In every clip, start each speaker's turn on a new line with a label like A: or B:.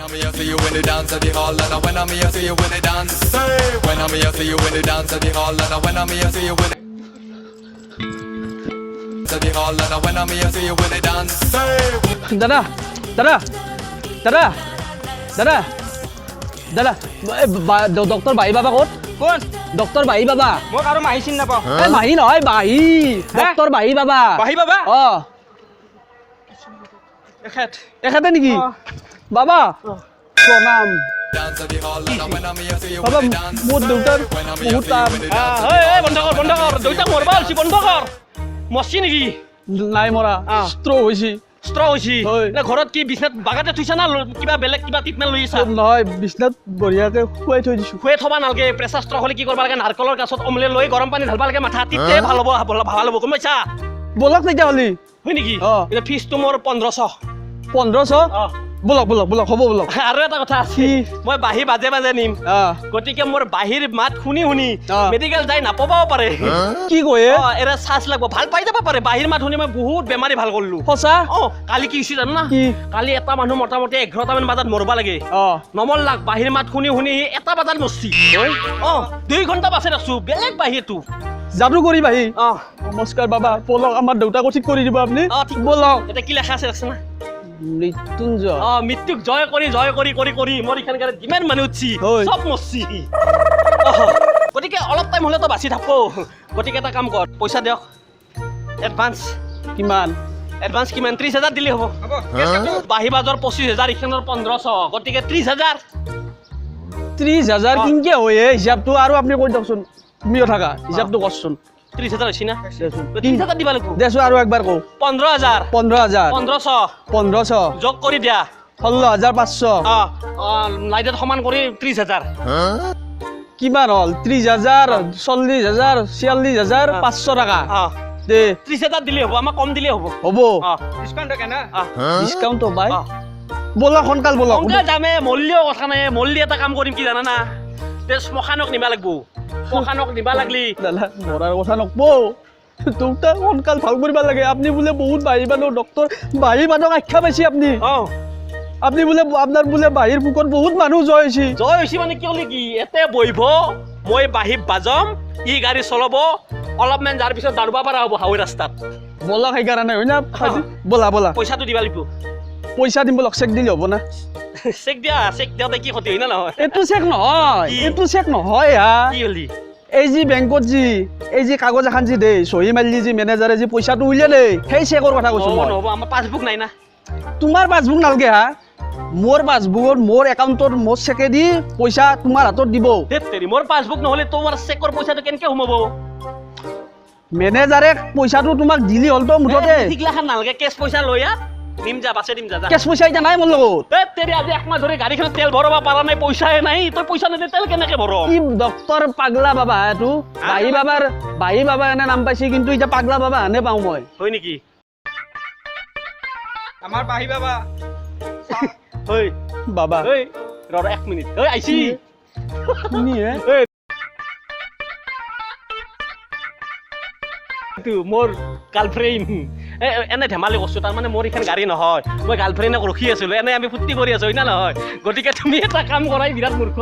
A: I'm here for you when they dance at the hall, and when I'm here for you when they dance. Say, when I'm here for you when they dance at the hall, and when I'm here for you when they at the hall, and when I'm here for you when they dance. Say,
B: দাদা দাদা দাদা দাদা দাদা doctor বাহী বাবা ক'ত
C: কোন
B: doctor বাহী বাবা
C: মোক আৰু মাহি চিন নাপাওঁ
B: এই মাহী নহয় বাহী ডক্টৰ বাহী বাবা
C: বাহি বাবা
B: অঁ
C: এখেত
B: এখেতে নেকি
C: অঁ।
B: বাবা প্ৰণাম
A: dance at the hall, and when I'm here for you
B: বাবা
A: when they dance.
B: মোৰ দেউতাৰ
A: When I'm here
B: বহুত
A: for you
B: টান
A: when they dance.
C: বন্ধ কৰ দেউতাক মৰবা হৈছে বন্ধ কৰ মৰছি নেকি
B: নাই মৰা
C: অঁ।
B: ষ্ট্ৰ' হৈছে
C: ষ্ট্ৰ হৈছে
B: হয়।
C: নে ঘৰত কি বিছনাত বাগাতে থৈছা না কিবা বেলেগ কিবা ট্ৰিটমেণ্ট লৈ আছা
B: নহয় বিছনাত বঢ়িয়াকে শুৱাই থৈ দিছোঁ
C: শুৱে থবা নালাগে প্ৰেছাৰ ষ্ট্ৰ হ'লে কি কৰিব লাগে নাৰকলৰ গাছত অমলে লৈ গৰম পানী ঢালবা লাগে মাথা তিতে ভাল হ'ব ভাল হ'ব গম পাইছা
B: ব'লক তেতিয়াহ'লে
C: হয় নেকি
B: অঁ।
C: এতিয়া ফিজটো মোৰ 1500
B: 1500
C: অঁ
B: ব'লক ব'লক ব'লক হ'ব ব'লক
C: আৰু এটা কথা আছে
B: কি?
C: মই বাঁহী বাজে বাজে নিম
B: অঁ
C: গতিকে মোৰ বাঁহীৰ মাত শুনি
B: অঁ।
C: মেডিকেল যাই নাপাবও পাৰে
B: কি কয়ে
C: এৰা চাৰ্জ লাগব ভাল পাই যাব পাৰে বাঁহীৰ মাত শুনি মই বহুত বেমাৰী ভাল কৰিলো
B: সঁচা
C: কালি কি হৈছে জানো না
B: কি?
C: কালি এটা মানুহ মোটামুটি 11টামান বজাত মৰবা লাগে
B: অঁ
C: নমল লাখ বাঁহীৰ মাত শুনি এটা বজাত মৰছি 2 ঘণ্টা বাছে ৰাখছো বেলেগ বাঁহীটো
B: যাদু কৰি বাহি
C: অ
B: নমস্কাৰ বাবা ব'লক আমাৰ দেউতাকো ঠিক কৰি দিব আপুনি
C: ঠিক
B: ব'লক
C: এটা কি লেখা আছে ৰাখছে না
B: মৃত্যুঞ্জয়
C: মৃত্যুক জয় কৰি মোৰ ইখান গাড়ীত যিমান মানুহ উঠছি
B: হয়।
C: চব মৰছি গতিকে অলপ টাইম হ'লেতো বাচি থাকো গতিকে এটা কাম কৰ পইচা দিয়ক এডভান্স
B: কিমান
C: কিমান 30,000 দিলে হ'ব বাঁহী বাজৰ 25,000 ইখানৰ 1500 গতিকে 30,000
B: 30,000 কিনকে হয় হিচাপটো আৰু আপুনি কৈ দিয়কচোন তুমিও থাকা হিচাপটো কৰচোন
C: 30,000 হৈছে না
B: দেচোন
C: 30,000 দিবা লাগিব
B: দেচোন আৰু একবাৰ কওঁ
C: 15,000
B: 15,000
C: 1500
B: 1500
C: যোগ কৰি দিয়া
B: 16,500
C: লাইটত সমান কৰি 30,000
B: কিমান হ'ল 30,000 40,000 46,000 500 টকা দে
C: 30,000 দিলে হ'ব আমাক কম দিলে হ'ব
B: হ'ব
C: ডিসকাউন্ট কেনা
B: ডিছকাউণ্ট পাই ব'লক সোনকাল ব'লক
C: সোনকালে যামে মল্লিও কথা নাই মল্লি এটা কাম কৰিম কি জানা না তে শ্মশানক নিবা লাগিব শ্মশানক নিবা লাগলি
B: দাদা মৰাৰ কথা নকব দেউতা সোনকাল ভাল কৰিব লাগে আপুনি বোলে বহুত বাঢ়ি মানুহ ডক্টৰ বাঢ়ি মানুহক আখ্যা পাইছে আপুনি বোলে আপোনাৰ বোলে বাহিৰ বুকত বহুত মানুহ জয় হৈছে
C: জয় হৈছে মানে কি হ'লে কি এতে বহিব মই বাঁহী বাজম ই গাড়ী চলাব অলপমান যাৰ পিছত দাৰুবা পাৰা হ'ব হাৱৈ ৰাস্তাত
B: ব'লক সেইকাৰণে হয় না ব'লা ব'লা
C: পইচাটো দিবা লাগিব
B: পইচা দিম ব'লক চেক দিলে হ'ব না
C: চেক দিয়াতে কি ক্ষতি হয় না নহয়
B: এইটো চেক নহয়
C: কি?
B: এইটো চেক নহয় হা
C: কি হ'লি
B: এই যি বেংকত এই যি কাগজ এখন যি দেই চহী মাৰিলি যি মেনেজাৰে যি পইচাটো উলিয়াই দেই সেই চেকৰ কথা কৈছো
C: নহ'ব
B: মই
C: নহ'ব আমাৰ পাছবুক নাই না
B: তোমাৰ পাছবুক নালাগে হা মোৰ পাছবুকত মোৰ একাউণ্টত মোৰ চেকে দি পইচা তোমাৰ হাতত দিব
C: ধেত তেৰি মোৰ পাছবুক নহ'লে তোমাৰ চেকৰ পইচাটো কেনেকে সোমাব
B: মেনেজাৰে পইচাটো তোমাক দিলি হ'লতো মুঠতে
C: ঠিকলাখান নালাগে কেছ পইচা লৈ আহ নিম যা বাছে দিম যা
B: কেছ পইচা এতিয়া নাই মোৰ লগত
C: ধেত তেৰি আজি একমাহ ধৰি গাড়ীখনত তেল ভৰাব পৰা নাই পইচাই নাই তই পইচা নিদিলে তেল কেনেকে ভৰ
B: কি ডক্টৰ পাগলা বাবা এইটো বাহী বাবা এনে নাম পাইছে কিন্তু এতিয়া পাগলা বাবা এনে পাওঁ মই
C: হয় নেকি
D: আমাৰ বাহি বাবা
C: ঐ
B: বাবা
C: ঐ ৰ 1 মিনিট ঐ আইছি
B: শুনিহে
C: মোৰ গাৰ্লফ্ৰেণ্ড এনে ধেমালি কৰিছো তাৰমানে মোৰ এইখন গাড়ী নহয় মই গাৰ্লফ্ৰেণ্ডক ৰখি আছিলো এনে আমি ফূৰ্তি কৰি আছো হয় না নহয় গতিকে তুমি এটা কাম কৰাই বিৰাট মূৰ্খ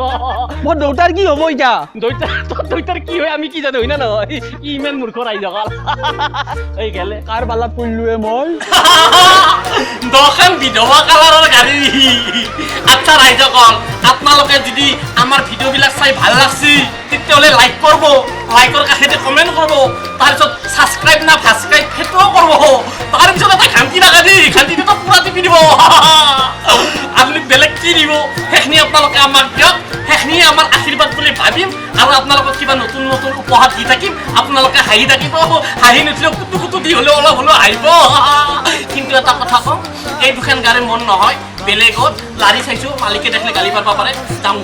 B: মোৰ দেউতাৰ কি হ'ব এতিয়া
C: দৈতাৰ কি হয় আমি কি জানো হয় না নহয় ই ইমান মূৰ্খ ৰাইজ অকল এই গেলে
B: কাৰ বালাত পৰিলোৱে মই
C: দখন বিধৱা কালাৰৰ গাড়ী আচ্ছা ৰাইজসকল আপোনালোকে যদি আমাৰ ভিডিঅ'বিলাক চাই ভাল লাগছি তেতিয়াহ'লে লাইক কৰিব লাইকৰ কাষেদি কমেণ্ট কৰিব তাৰপিছত ছাবস্ক্ৰাইব না ফাছক্ৰাইব সেইটোও কৰিব তাৰপিছত এটা ঘান্তি লাগা দি ঘান্তিটো পুৰা টিপি দিব আপুনি বেলেগ কি দিব সেইখিনি আপোনালোকে আমাক দিয়ক সেইখিনি আমাৰ আশীৰ্বাদ বুলি ভাবিম আৰু আপোনালোকক কিবা নতুন নতুন উপহাৰ দি থাকিম আপোনালোকে হাঁহি থাকিব হাঁহি নুঠিলেও কুটু দি হ'লেও অলপ হ'লেও হাঁহিব কিন্তু এটা কথা কওঁ এই দুখন গাড়ী মন নহয় বেলেগত লাৰি চাইছোঁ মালিকে দেখিলে গালি পাৰিব পাৰে যাওঁ